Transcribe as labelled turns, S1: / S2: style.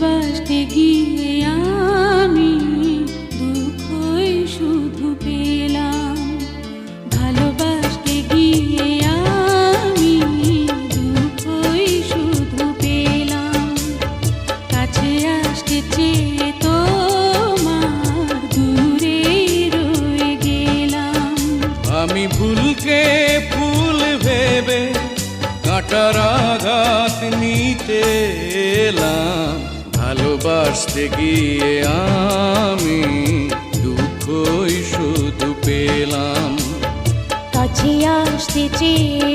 S1: ভালোবাসতে গিয়ে আমি দুঃখই শুধু পেলাম। ভালোবাসতে গিয়ে আমি দুঃখই শুধু পেলাম। কাছে আসতে চেয়ে তোমার দূরে রয়ে গেলাম।
S2: আমি ভুলকে ফুল ভেবে কাঁটার আঘাত নিতে এলাম। ভালোবাসতে গিয়ে আমি দুঃখই শুধু পেলাম।
S1: কাছে আসতে চেয়ে